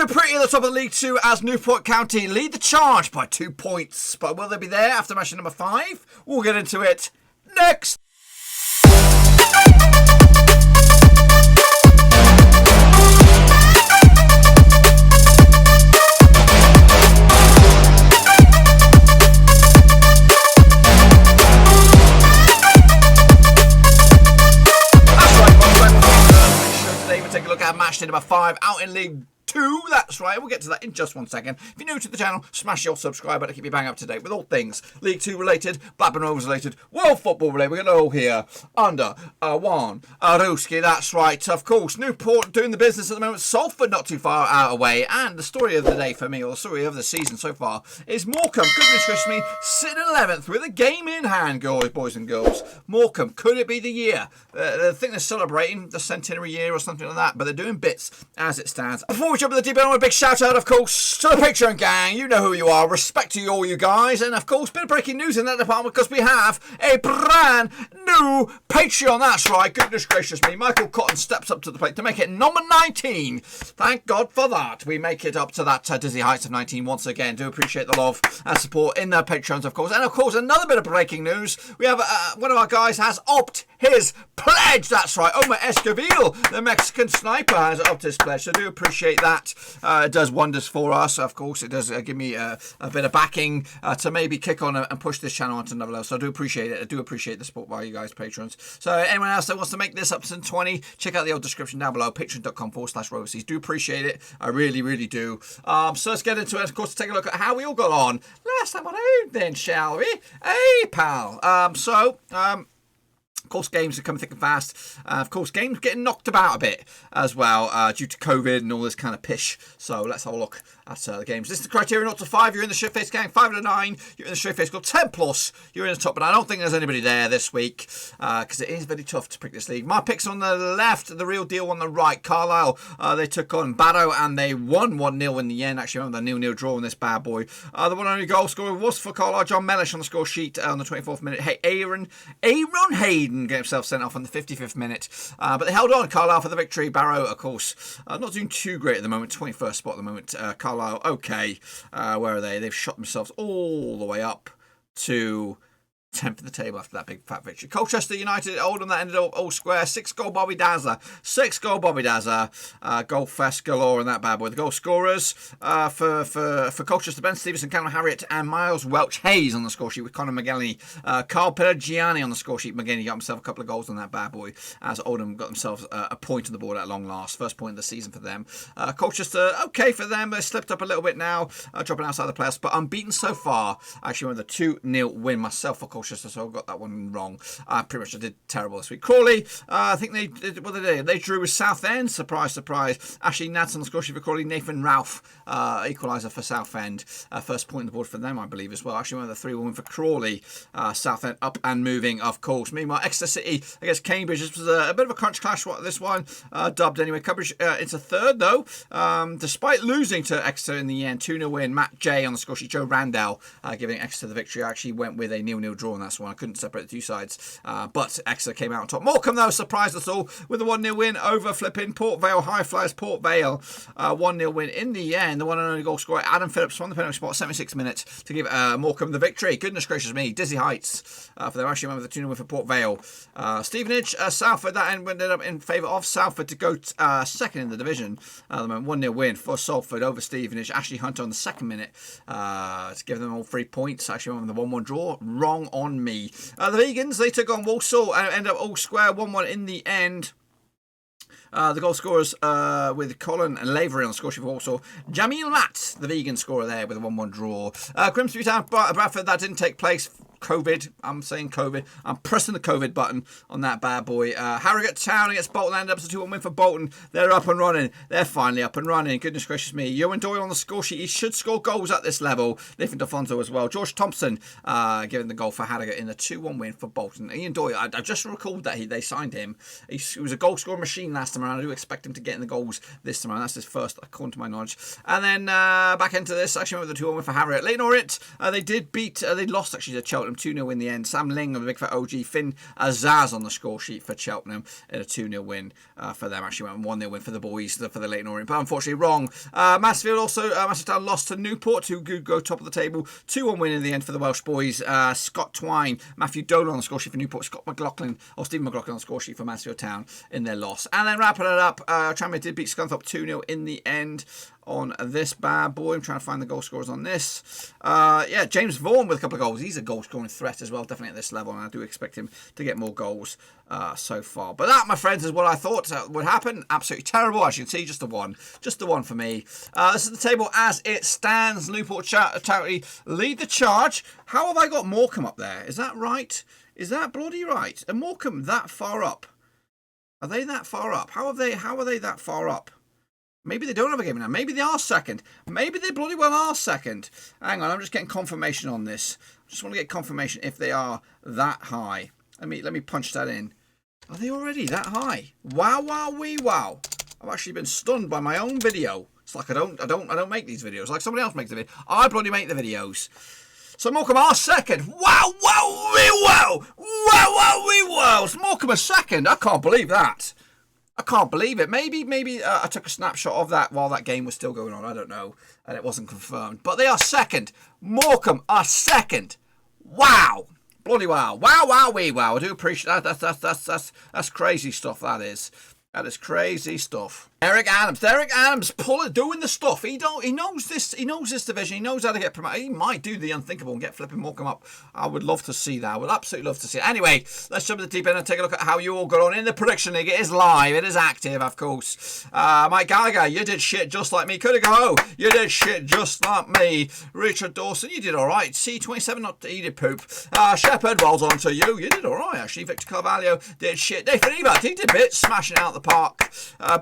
pretty at the top of League 2 as Newport County lead the charge by 2 points. But will they be there after match number 5? We'll get into it next. Take a look at Matchday number 5 out in League 2. That's right, we'll get to that in just 1 second. If you're new to the channel, smash your subscribe button to keep you bang up to date with all things League 2 related, Blackburn Rovers related, world football related. We're going to all here under one Ruski. That's right, of course. Newport doing the business at the moment. Salford not too far out away. And the story of the day for me, or the story of the season so far, is Morecambe. Goodness gracious me, sitting 11th with a game in hand, boys and girls. Morecambe, could it be the year? I think they're celebrating the centenary year or something like that, but they're doing bits as it stands. Before we jump in the deep end, I want a big shout out, of course, to the Patreon gang. You know who you are. Respect to you all, you guys. And of course, bit of breaking news in that department because we have a brand new Patreon. That's right. Goodness gracious me. Michael Cotton steps up to the plate to make it number 19. Thank God for that. We make it up to that dizzy heights of 19 once again. Do appreciate the love and support in the Patreons, of course. And of course, another bit of breaking news. We have one of our guys has upped his pledge. That's right. Omar Escobil, the Mexican sniper, has upped his pledge. So do appreciate that. It does wonders for us. Of course, it does give me a bit of backing to maybe kick on and push this channel onto another level. So I do appreciate it. I do appreciate the support by you guys, patrons. So anyone else that wants to make this up to 20, check out the old description down below. Patreon.com/Roverseas. Do appreciate it. I really, really do. So let's get into it. Of course, take a look at how we all got on last time on out then, shall we? Hey, pal. Of course, games are coming thick and fast. Of course, games getting knocked about a bit as well due to COVID and all this kind of pish. So let's have a look at the games. This is the criteria 0 to 5. You're in the straight face gang. 5 to 9. You're in the straight face club. 10 plus. You're in the top. But I don't think there's anybody there this week because it is very tough to pick this league. My picks on the left, the real deal on the right. Carlisle, they took on Barrow and they won 1-0 in the end. Actually, remember the 0-0 draw in this bad boy. The one only goal scorer was for Carlisle. John Mellish on the score sheet on the 24th minute. Hey, Aaron Hayden get himself sent off on the 55th minute. But they held on. Carlisle for the victory. Barrow, of course, not doing too great at the moment. 21st spot at the moment. Carlisle, okay. Where are they? They've shot themselves all the way up to 10th of the table after that big fat victory. Colchester United at Oldham, that ended up all square. 6-goal Bobby Dazzler. 6-goal Bobby Dazzler. Goal fest galore in that bad boy. The goal scorers for Colchester, Ben Stevenson, Callum Harriott and Miles Welch Hayes on the score sheet with Conor McGillney. Carl Pelagiani on the score sheet. McGillney got himself a couple of goals on that bad boy as Oldham got themselves a point on the board at long last. First point of the season for them. Colchester, okay for them. They slipped up a little bit now, dropping outside the playoffs, but unbeaten so far. Actually, with a 2-0 win myself for Colchester, so I got that one wrong. Pretty much I did terrible this week. Crawley, I think they did what they did. They drew with Southend. Surprise, surprise. Ashley Nats on the score sheet for Crawley. Nathan Ralph, equaliser for Southend. First point on the board for them, I believe, as well. Actually, one of the 3-1 win for Crawley. Southend up and moving, of course. Meanwhile, Exeter City against Cambridge. This was a bit of a crunch clash, this one. Dubbed anyway. Cambridge, it's a third, though. Despite losing to Exeter in the end. 2-0 win. Matchday on the score sheet. Joe Randall giving Exeter the victory. I actually went with a 0-0 draw on that one. I couldn't separate the two sides, but Exeter came out on top. Morecambe, though, surprised us all with a 1-0 win over flipping Port Vale. High Flyers Port Vale, 1-0 win in the end. The one and only goal scorer, Adam Phillips, from the penalty spot, 76 minutes to give Morecambe the victory. Goodness gracious me, dizzy heights for them. Actually, remember the 2-0 win for Port Vale. Stevenage, Salford, that ended up in favour of Salford to go second in the division. The 1-0 win for Salford over Stevenage. Ashley Hunter on the second minute to give them all 3 points. Actually, remember the 1-1 draw. Wrong on me. The Vegans, they took on Walsall and ended up all square 1-1 in the end. The goal scorers with Colin and Lavery on the score sheet for Walsall. Jamil Matt, the vegan scorer there with a 1-1 draw. Grimsby Town, Bradford, that didn't take place. COVID. I'm saying COVID. I'm pressing the COVID button on that bad boy. Harrogate Town against Bolton. Ended up as a 2-1 win for Bolton. They're up and running. They're finally up and running. Goodness gracious me. Ewan Doyle on the score sheet. He should score goals at this level. Nathan Defonso as well. George Thompson giving the goal for Harrogate in the 2-1 win for Bolton. Ian Doyle, I just recalled that they signed him. He was a goal scoring machine last time around. I do expect him to get in the goals this time around. That's his first, according to my knowledge. And then back into this, actually, with the 2-1 win for Harrogate. Leyton Orient, they did beat, they lost actually to Cheltenham Cheltenham 2-0 in the end. Sam Ling of the big fat OG. Finn Azaz on the score sheet for Cheltenham in a 2-0 win for them. Actually went 1-0 win for the boys, for the Leyton Orient, but unfortunately wrong. Mansfield also, Mansfield lost to Newport, who go top of the table. 2-1 win in the end for the Welsh boys. Scott Twine, Matthew Dolan on the score sheet for Newport, Stephen McLaughlin on the score sheet for Mansfield Town in their loss. And then wrapping it up, Tranmere did beat Scunthorpe 2-0 in the end on this bad boy. I'm trying to find the goal scorers on this. Yeah, James Vaughan with a couple of goals. He's a goal scoring threat as well, definitely at this level, and I do expect him to get more goals so far. But that, my friends, is what I thought would happen. Absolutely terrible, as you can see. Just the one for me. This is the table as it stands. Newport Charity lead the charge. How have I got Morecambe up there? Is that right? Is that bloody right? Are Morecambe that far up? Are they that far up? How are they that far up? Maybe they don't have a game now. Maybe they are second. Maybe they bloody well are second. Hang on, I'm just getting confirmation on this. I just want to get confirmation if they are that high. Let me punch that in. Are they already that high? Wow, wow, wee, wow. I've actually been stunned by my own video. It's like I don't make these videos. Like somebody else makes the video. I bloody make the videos. So Morecambe are second. Wow, wow, wee, wow. Wow, wow, wee, wow. So Morecambe are second. I can't believe that. I can't believe it. Maybe I took a snapshot of that while that game was still going on. I don't know. And it wasn't confirmed. But they are second. Morecambe are second. Wow. Bloody wow. Wow, wow, wee, wow. I do appreciate that. That's crazy stuff, that is. That is crazy stuff. Derek Adams doing the stuff. He knows this division. He knows how to get promoted. He might do the unthinkable and get flipping Morecambe up. I would love to see that. I would absolutely love to see it. Anyway, let's jump in the deep end and take a look at how you all got on in the prediction league. It is live. It is active, of course. Mike Gallagher, you did shit just like me. Cuddigo, you did shit just like me. Richard Dawson, you did all right. C27, not he did poop. Shepherd, well done to you. You did all right, actually. Victor Carvalho did shit. Nathan Ebert, he did bits, smashing out the park.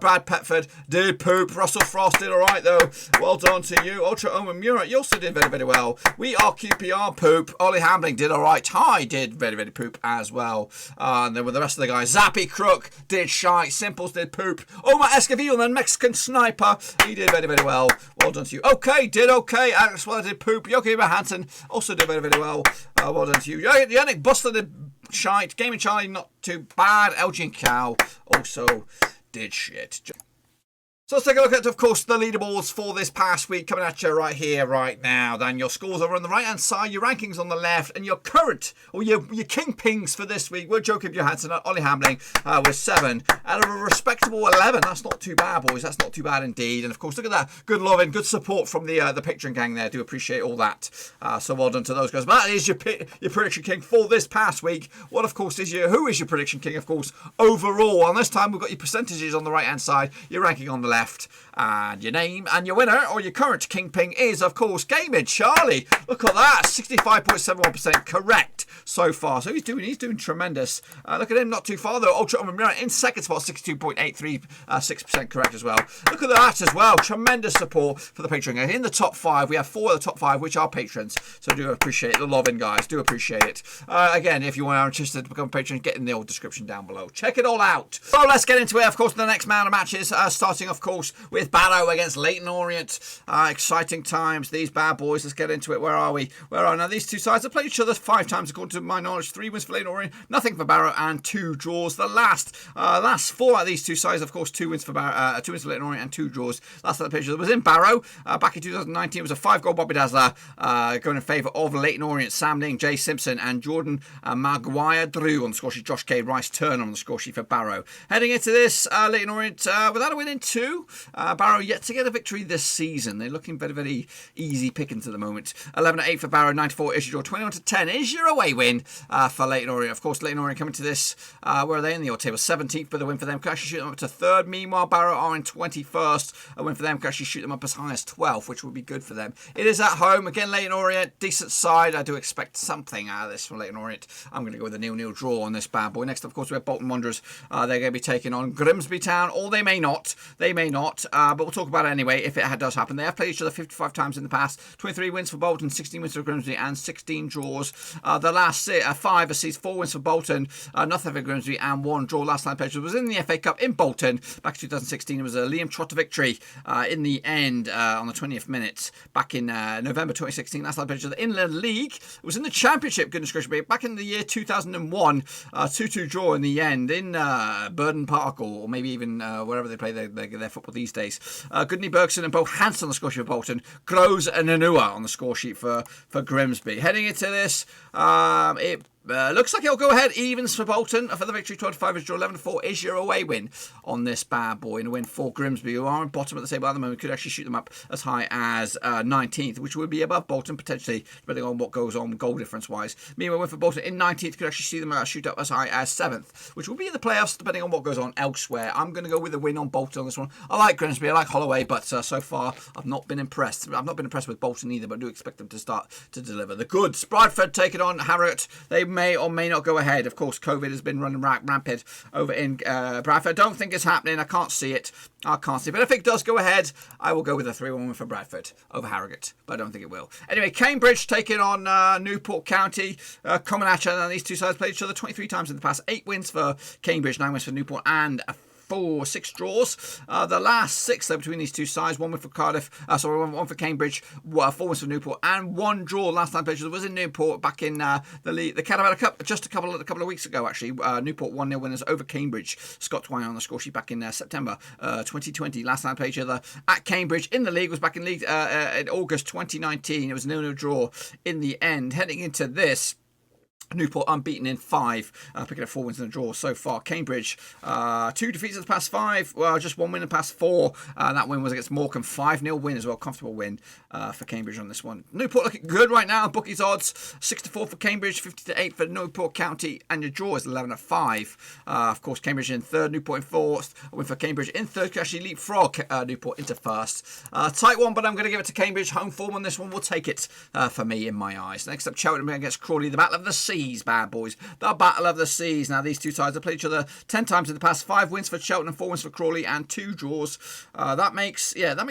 Brad Petford did poop. Russell Frost did alright though. Well done to you. Ultra Owen Murat, you also did very, very well. We are QPR poop. Ollie Hambling did alright. Ty did very, very poop as well. And then with the rest of the guys, Zappy Crook did shite. Simples did poop. Omar Escovill, the Mexican sniper, he did very, very well. Well done to you. Okay, did okay. Alex Weller did poop. Yoki Hansen also did very, very well. Well done to you. Yannick Buster did shite. Gaming Charlie, not too bad. Elgin Cow also did shit. So let's take a look at, of course, the leaderboards for this past week coming at you right here, right now. Then your scores are on the right-hand side, your rankings on the left, and your current, or your kingpins for this week were Joachim Johansson and Ollie Hambling with 7 out of a respectable 11. That's not too bad, boys. That's not too bad indeed. And, of course, look at that. Good loving, good support from the Patreon gang there. Do appreciate all that. So well done to those guys. But that is your prediction king for this past week. What, of course, who is your prediction king, of course, overall? And this time we've got your percentages on the right-hand side, your ranking on the left. And your name and your winner or your current kingpin is, of course, Gaming Charlie. Look at that, 65.71% correct so far. So he's doing tremendous. Look at him, not too far though. Ultra Mirror in second spot, 62.836% correct as well. Look at that as well. Tremendous support for the Patreon. In the top 5, we have 4 of the top 5 which are patrons. So do appreciate the loving, guys. Do appreciate it. Again, if you are interested to become a patron, get in the old description down below. Check it all out. So let's get into it. Of course, the next round of matches, starting of course with Barrow against Leyton Orient. Exciting times, these bad boys. Let's get into it. Where are we? Now these two sides have played each other 5 times according to my knowledge. 3 wins for Leyton Orient, nothing for Barrow, and 2 draws. The last 4 out of these two sides, of course, 2 wins for Barrow, 2 wins for Leyton Orient and 2 draws. Last time the picture was in Barrow back in 2019. It was a 5-goal Bobby Dazzler going in favour of Leyton Orient. Sam Ling, Jay Simpson, and Jordan Maguire Drew on the score sheet. Josh K. Rice Turner on the score sheet for Barrow. Heading into this, Leyton Orient without a win in 2. Barrow yet to get a victory this season. They're looking very, very easy pickings at the moment. 11-8 for Barrow, 9-4 is your draw. 21-10 is your away win for Leyton Orient. Of course, Leyton Orient coming to this. Where are they in the old table? 17th for the win for them. Could actually shoot them up to 3rd. Meanwhile, Barrow are in 21st. A win for them could actually shoot them up as high as 12th, which would be good for them. It is at home. Again, Leyton Orient, decent side. I do expect something out of this from Leyton Orient. I'm going to go with a 0-0 draw on this bad boy. Next, of course, we have Bolton Wanderers. They're going to be taking on Grimsby Town, or they may not. But we'll talk about it anyway if it does happen. They have played each other 55 times in the past. 23 wins for Bolton, 16 wins for Grimsby, and 16 draws. The last 5 sees 4 wins for Bolton, nothing for Grimsby, and 1 draw. Last time played was in the FA Cup in Bolton back in 2016. It was a Liam Trotter victory in the end on the 20th minute back in November 2016. Last time played in the league. It was in the Championship, goodness gracious me, back in the year 2001. 2-2 draw in the end in Burden Park, or maybe even wherever they play their football these days. Goodney Bergson and Bo Hanson on the score sheet for Bolton. Groves and Nanua on the score sheet for Grimsby. Heading into this, it looks like it'll go ahead. Evens for Bolton for the victory. 25 is draw. 11-4 is your away win on this bad boy. And a win for Grimsby, who are on bottom of the table at the moment. Could actually shoot them up as high as 19th, which would be above Bolton potentially, depending on what goes on goal difference wise. Meanwhile, win for Bolton in 19th could actually see them shoot up as high as 7th, which will be in the playoffs depending on what goes on elsewhere. I'm going to go with a win on Bolton on this one. I like Grimsby, I like Holloway, but so far I've not been impressed. I've not been impressed with Bolton either, but I do expect them to start to deliver the goods. Bradford take it on Harrogate. They may or may not go ahead. Of course, COVID has been running rampant over in Bradford. I don't think it's happening. I can't see it. But if it does go ahead, I will go with a 3-1 win for Bradford over Harrogate, but I don't think it will. Anyway, Cambridge taking on Newport County. Coming at you, and these two sides played each other 23 times in the past. 8 wins for Cambridge, 9 wins for Newport, and 6 draws. The last 6 though between these two sides, 1 win for Cardiff, one for Cambridge, 4 wins for Newport, and 1 draw. Last time played was in Newport back in the Caterpillar Cup just a couple of weeks ago actually. Newport 1-0 winners over Cambridge. Scott Twine on the score sheet back in September 2020. Last time played each other at Cambridge in the league was back in league in August 2019. It was a 0-0 draw in the end. Heading into this, Newport unbeaten in 5, picking up 4 wins and a draw so far. Cambridge, 2 defeats in the past 5, just 1 win in the past 4. That win was against Morecambe, 5-0 win as well, comfortable win for Cambridge on this one. Newport looking good right now, bookies odds, 6-4 for Cambridge, 50-8 for Newport County, and your draw is 11-5. Of course, Cambridge in 3rd, Newport in 4th, a win for Cambridge in 3rd, could actually leapfrog Newport into 1st. Tight one, but I'm going to give it to Cambridge. Home form on this one will take it for me in my eyes. Next up, Cheltenham against Crawley, the Battle of the Seas, bad boys. The Battle of the Seas. Now, these two sides have played each other 10 times in the past. 5 wins for Cheltenham, 4 wins for Crawley, and 2 draws. That makes 11,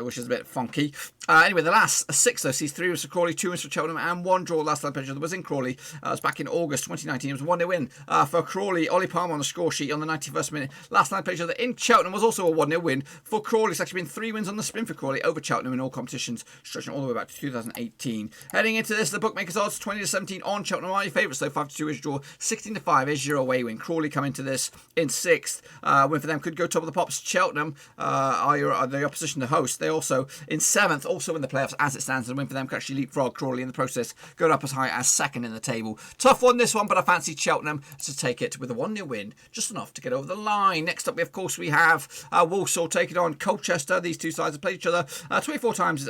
which is a bit funky. Anyway, the last 6 though sees 3 wins for Crawley, 2 wins for Cheltenham, and 1 draw. Last time played each other was in Crawley. It was back in August 2019. It was a 1-0 win for Crawley. Ollie Palmer on the score sheet on the 91st minute. Last time played each other in Cheltenham was also a 1-0 win for Crawley. It's actually been 3 wins on the spin for Crawley over Cheltenham in all competitions, stretching all the way back to 2018. Heading into this, the bookmakers odds 20-17 on Cheltenham are your favourites, though 5-2 is draw, 16-5 is your away win. Crawley come into this in 6th. Win for them could go top of the pops. Cheltenham are the opposition to host. They also in 7th, also in the playoffs as it stands. And win for them could actually leapfrog Crawley in the process, going up as high as 2nd in the table. Tough one this one, but I fancy Cheltenham to take it with a 1-0 win, just enough to get over the line. Next up, of course, we have Walsall taking on Colchester. These two sides have played each other 23 times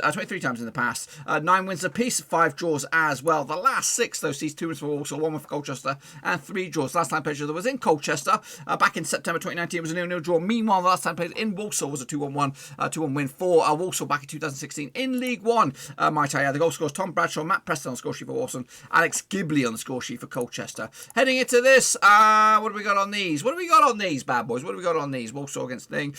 in the past. 9 wins apiece, 5 draws as well. The last 6 though sees 2 wins for Walsall, 1 win for Colchester, and 3 draws. Last time played each other was in Colchester back in September 2019. It was a 0-0 draw. Meanwhile, the last time played in Walsall was a 2-1 win for Walsall back in 2016 in League One. Might I add, the goal scorers Tom Bradshaw, Matt Preston on the score sheet for Walsall, Alex Gibley on the score sheet for Colchester. Heading into this, what do we got on these? Bad boys? What do we got on these? Walsall against Thing.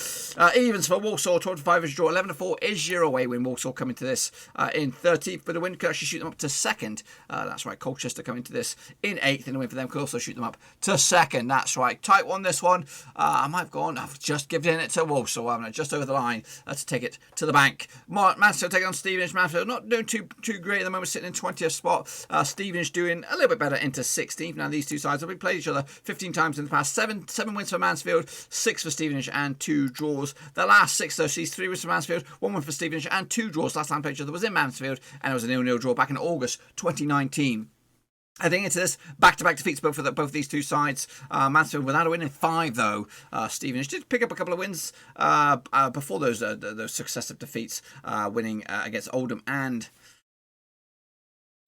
Evens for Walsall, 25 is draw, 11-4 is your away win. Walsall coming to this in 30th, but the win could actually shoot them up to 2nd. That's right, Colchester coming to this in 8th, and a win for them could also shoot them up to 2nd. That's right, tight one this one. I've just given it to Walsall, haven't I? Just over the line to take it to the bank. Mansfield taking on Stevenage. Mansfield not doing too great at the moment, sitting in 20th spot. Stevenage doing a little bit better into 16th. Now these two sides have played each other 15 times in the past. 7 wins for Mansfield, 6 for Stevenage, and 2 draws. The last 6 though sees 3 wins for Mansfield, 1 win for Stevenage, and 2 draws. Last time played each other was in Mansfield, and it was a 0-0 draw back in August 2019. Heading into this, back-to-back defeats both of these two sides. Mansfield without a win in 5, though. Stevenage did pick up a couple of wins before those successive defeats, winning against Oldham and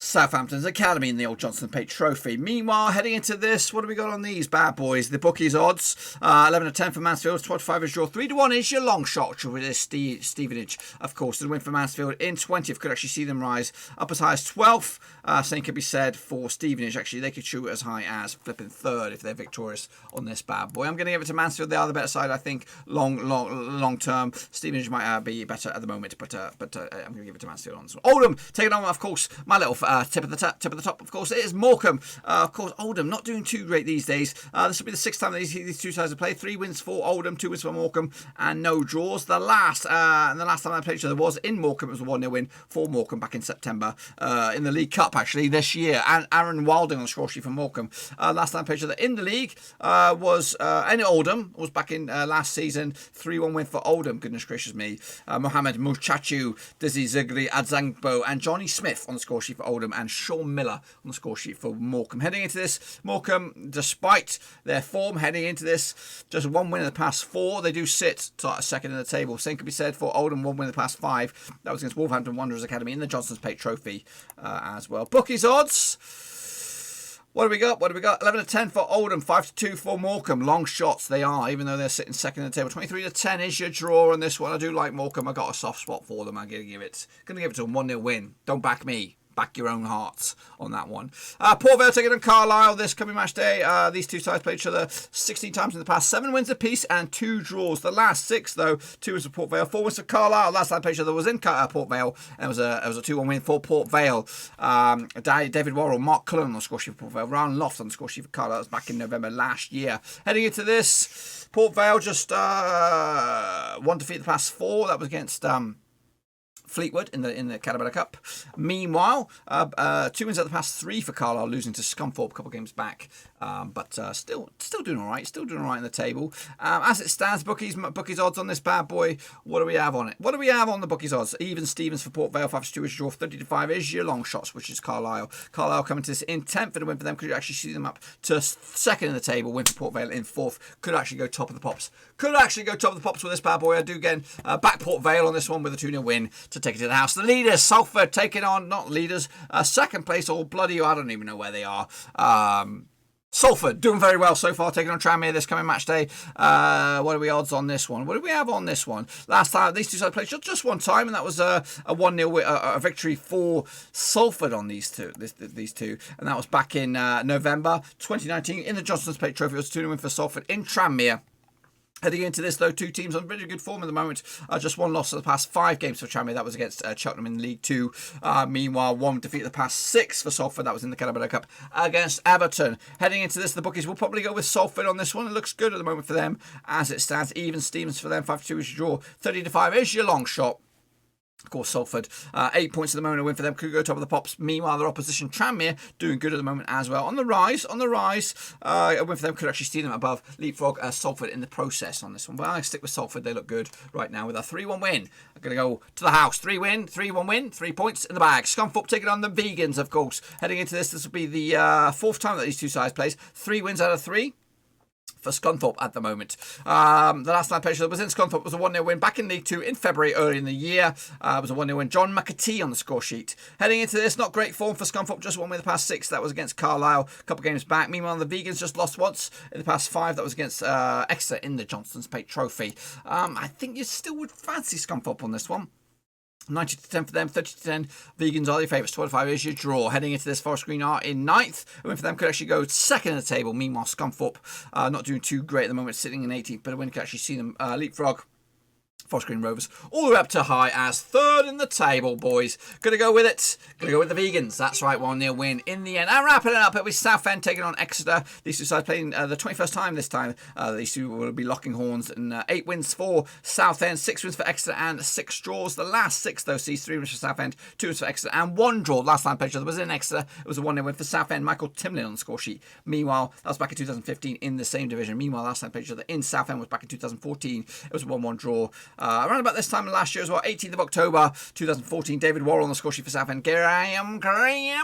Southampton's Academy in the old Johnson Pate Trophy. Meanwhile, heading into this, what do we got on these bad boys? The bookies odds, 11 to 10 for Mansfield, 25 is draw, 3 to 1 is your long shot with this Stevenage. Of course, the win for Mansfield in 20th. Could actually see them rise up as high as 12th. Same could be said for Stevenage. Actually, they could shoot as high as flipping 3rd if they're victorious on this bad boy. I'm going to give it to Mansfield. They are the better side, I think, long term. Stevenage might be better at the moment, but I'm going to give it to Mansfield on this one. Oldham taking on, of course, my little tip of the top, of course, it is Morecambe. Of course, Oldham not doing too great these days. This will be the 6th time that these two sides have played. 3 wins for Oldham, 2 wins for Morecambe, and no draws. The last time I played each other was in Morecambe. It was a 1-0 win for Morecambe back in September in the League Cup, actually, this year. And Aaron Wilding on the score sheet for Morecambe. Last time I played each other in the league was in Oldham. Was back in last season. 3-1 win for Oldham. Goodness gracious me. Mohamed Muchachu, Dizzy Zigri, Adzangbo, and Johnny Smith on the score sheet for Oldham, and Sean Miller on the score sheet for Morecambe. Heading into this, Morecambe, despite their form, heading into this, just 1 win in the past 4. They do sit second in the table. Same could be said for Oldham, 1 win in the past 5. That was against Wolverhampton Wanderers Academy in the Johnson's Pate Trophy as well. Bookies odds. What do we got? 11 to 10 for Oldham, 5 to 2 for Morecambe. Long shots they are, even though they're sitting second in the table. 23 to 10 is your draw on this one. I do like Morecambe. I got a soft spot for them. I'm going to give it to a 1-0 win. Don't back me. Back your own hearts on that one. Port Vale taking on Carlisle this coming match day. These two sides played each other 16 times in the past. 7 wins apiece and 2 draws. The last 6, though, 2 wins for Port Vale, 4 wins for Carlisle. Last time I played each other was in Port Vale, and it was a 2-1 win for Port Vale. David Worrell, Mark Cullen on the score sheet for Port Vale, Ryan Loft on the score sheet for Carlisle. That was back in November last year. Heading into this, Port Vale just 1 defeat the past 4. That was against Fleetwood in the Caterpillar Cup. Meanwhile, 2 wins at the past 3 for Carlisle, losing to Scunthorpe a couple of games back. But still doing all right. Still doing all right in the table. As it stands, bookies odds on this bad boy. What do we have on it? What do we have on the bookies odds? Even Stevens for Port Vale, 5 to 2 is draw. 30 to 5 is your long shots, which is Carlisle. Carlisle coming to this in 10th for the win for them. Could you actually see them up to 2nd in the table? Win for Port Vale in 4th. Could actually go top of the pops. With this bad boy. I do again back Port Vale on this one with a 2-0 win to take it to the house. The leaders, Salford, taking on, not leaders, 2nd place, or bloody, I don't even know where they are. Salford doing very well so far, taking on Tranmere this coming match day. What are we odds on this one? What do we have on this one? Last time these two sides played just one time, and that was a 1-0 victory for Salford on these two, and that was back in November 2019 in the Johnson's Pate Trophy. It was a 2-0 win for Salford in Tranmere. Heading into this, though, 2 teams on very good form at the moment. Just 1 loss of the past 5 games for Tranmere. That was against Cheltenham in League 2. Meanwhile, 1 defeat of the past 6 for Salford. That was in the Caterpillar Cup against Everton. Heading into this, the bookies will probably go with Salford on this one. It looks good at the moment for them as it stands. Even Stevens for them, 5 to 2 is your draw. 30 to 5 is your long shot. Of course, Salford, 8 points at the moment, a win for them, could go top of the pops. Meanwhile, their opposition, Tranmere, doing good at the moment as well. On the rise, a win for them could actually see them above leapfrog Salford in the process on this one. But I stick with Salford, they look good right now with a 3-1 win. I'm going to go to the house, 3-1 win, 3 points in the bag. Scunthorpe taking on the Vegans, of course. Heading into this will be the 4th time that these two sides plays. 3 wins out of 3. For Scunthorpe at the moment. The last time I played was in Scunthorpe was a 1-0 win back in League 2 in February early in the year. It was a 1-0 win. John McAtee on the score sheet. Heading into this, not great form for Scunthorpe, just 1 win in the past 6. That was against Carlisle a couple of games back. Meanwhile, the Vegans just lost once in the past 5. That was against Exeter in the Johnson's Pate Trophy. I think you still would fancy Scunthorpe on this one. 90 to 10 for them, 30 to 10. Vegans are your favourites. 25 is your draw. Heading into this, Forest Green are in 9th. A win for them could actually go 2nd in the table. Meanwhile, Scunthorpe not doing too great at the moment, sitting in 18th. But a win could actually see them leapfrog Forest Green Rovers all the way up to high as 3rd in the table, boys. Gonna go with it. Gonna go with the Vegans. That's right, 1-0 win in the end. And wrapping it up, it'll be Southend taking on Exeter. These two sides playing the 21st time this time. These two will be locking horns. And 8 wins for Southend, 6 wins for Exeter, and 6 draws. The last 6, though, sees 3 wins for Southend, 2 wins for Exeter, and 1 draw. Last time played was in Exeter. It was a 1-0 win for Southend. Michael Timlin on the score sheet. Meanwhile, that was back in 2015 in the same division. Meanwhile, last time played in Southend was back in 2014. It was a 1-1 draw. Around about this time last year as well, 18th of October 2014, David Worrell on the score sheet for Southend, Graham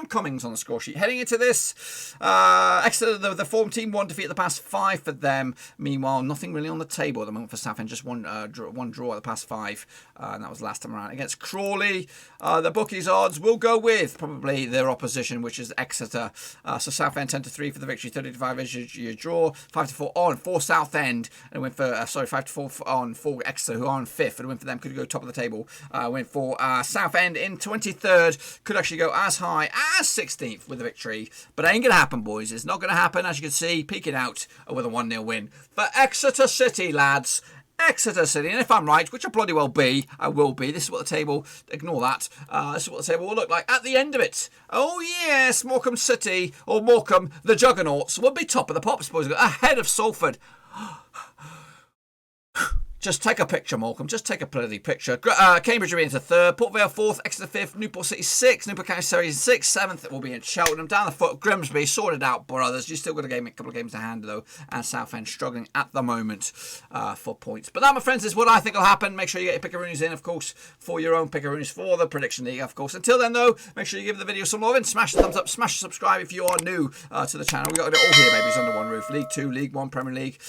Cummings on the score sheet. Heading into this, Exeter, the form team, one defeat at the past 5 for them. Meanwhile, nothing really on the table at the moment for Southend, just one draw at the past 5, and that was last time around against Crawley. The bookies odds will go with probably their opposition, which is Exeter. So Southend 10-3 for the victory, 30-5 is your draw, 5-4 on for Southend, and win for 5-4 on for Exeter, who are on 5th, and a win for them could go top of the table. Win for Southend in 23rd, could actually go as high as 16th with a victory, but it ain't gonna happen, boys. It's not gonna happen, as you can see, peeking out with a 1-0 win for Exeter City, lads. Exeter City, and if I'm right, which I bloody well be, I will be, this is what the table, ignore that, this is what the table will look like at the end of it. Oh yes, Morecambe City, or Morecambe, the Juggernauts, will be top of the pops, boys, ahead of Salford. Just take a picture, Morecambe. Just take a bloody picture. Cambridge will be into 3rd. Port Vale 4th. Exeter 5th. Newport City 6th. Newport County Surrey 6th. 7th it will be in Cheltenham. Down the foot, Grimsby. Sorted out, brothers. You still got a couple of games to hand, though. And Southend struggling at the moment for points. But that, my friends, is what I think will happen. Make sure you get your pickaroonies in, of course, for your own pickaroonies for the Prediction League, of course. Until then, though, make sure you give the video some love and smash the thumbs up. Smash the subscribe if you are new to the channel. We got it all here, babies, under one roof. League 2, League 1, Premier League,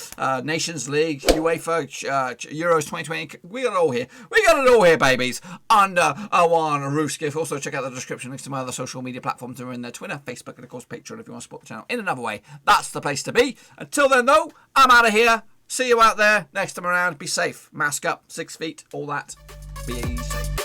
Nations League, UEFA, Euros 2020. We got it all here. We got it all here, babies, under one roof. Skiff. Also, check out the description links to my other social media platforms. Are in there: Twitter, Facebook, and of course Patreon if you want to support the channel in another way. That's the place to be. Until then, though, I'm out of here. See you out there next time around. Be safe. Mask up. 6 feet. All that. Be safe.